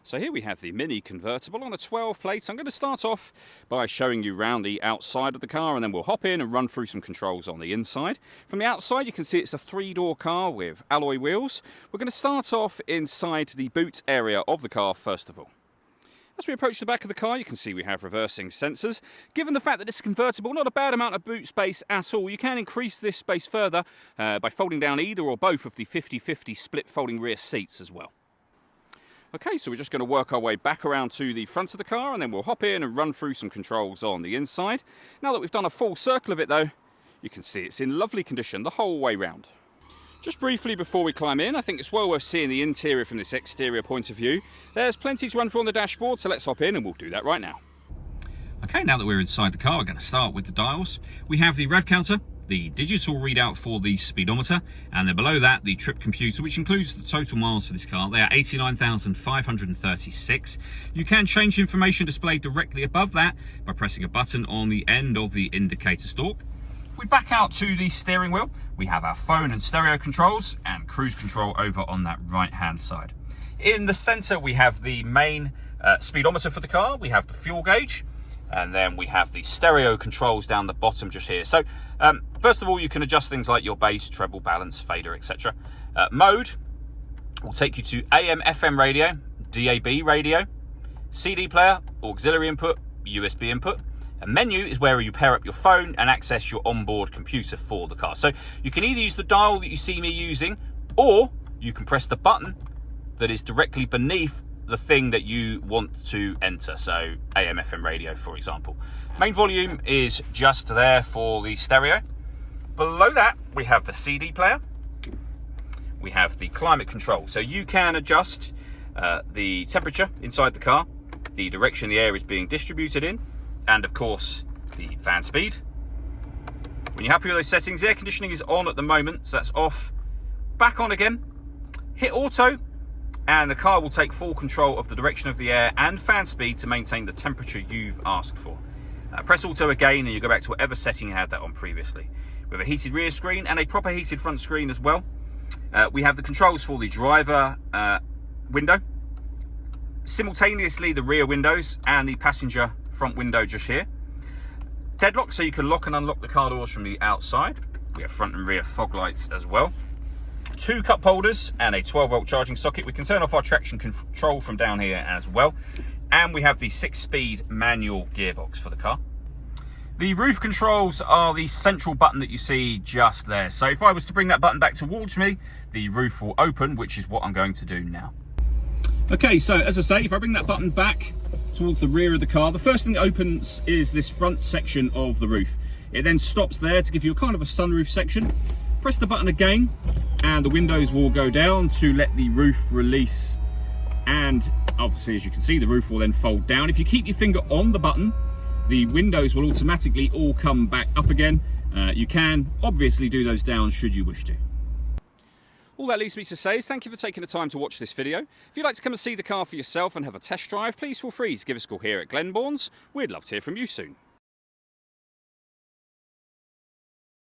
So here we have the Mini Convertible on a 12 plate. I'm going to start off by showing you around the outside of the car, and then we'll hop in and run through some controls on the inside. From the outside you can see it's a 3-door car with alloy wheels. We're going to start off inside the boot area of the car first of all. As we approach the back of the car, you can see we have reversing sensors. Given the fact that this convertible, not a bad amount of boot space at all, you can increase this space further by folding down either or both of the 50-50 split folding rear seats as well. Okay, so we're just going to work our way back around to the front of the car, and then we'll hop in and run through some controls on the inside. Now that we've done a full circle of it though, you can see it's in lovely condition the whole way round. Just briefly before we climb in, I think it's well worth seeing the interior from this exterior point of view. There's plenty to run through on the dashboard, so let's hop in and we'll do that right now. Okay, now that we're inside the car, we're going to start with the dials. We have the rev counter, the digital readout for the speedometer, and then below that the trip computer, which includes the total miles for this car. They are 89,536. You can change information displayed directly above that by pressing a button on the end of the indicator stalk. If we back out to the steering wheel, we have our phone and stereo controls and cruise control over on that right hand side. In the center we have the main speedometer for the car, we have the fuel gauge, and then we have the stereo controls down the bottom just here. So first of all, you can adjust things like your bass, treble, balance, fader, etc. Mode will take you to AM, FM radio, DAB radio, CD player, auxiliary input, USB input. A menu is where you pair up your phone and access your onboard computer for the car. So you can either use the dial that you see me using, or you can press the button that is directly beneath the thing that you want to enter. So AM, FM radio, for example. Main volume is just there for the stereo. Below that, we have the CD player. We have the climate control. So you can adjust the temperature inside the car, the direction the air is being distributed in, and of course the fan speed. When you're happy with those settings, the air conditioning is on at the moment, so that's off. Back on again, hit auto, and the car will take full control of the direction of the air and fan speed to maintain the temperature you've asked for. Press auto again and you go back to whatever setting you had that on previously. We have a heated rear screen and a proper heated front screen as well. We have the controls for the driver window, simultaneously the rear windows and the passenger front window just here. Deadlock, so you can lock and unlock the car doors from the outside. We have front and rear fog lights as well. 2 cup holders and a 12-volt charging socket. We can turn off our traction control from down here as well. And we have the 6-speed manual gearbox for the car. The roof controls are the central button that you see just there. So if I was to bring that button back towards me, the roof will open, which is what I'm going to do now. Okay, so as I say, if I bring that button back towards the rear of the car, the first thing that opens is this front section of the roof. It then stops there to give you a kind of a sunroof section. Press the button again and the windows will go down to let the roof release, and obviously as you can see the roof will then fold down. If you keep your finger on the button, the windows will automatically all come back up again. You can obviously do those down should you wish to. All that leaves me to say is thank you for taking the time to watch this video. If you'd like to come and see the car for yourself and have a test drive, please feel free to give us a call here at Glenbourne's. We'd love to hear from you soon.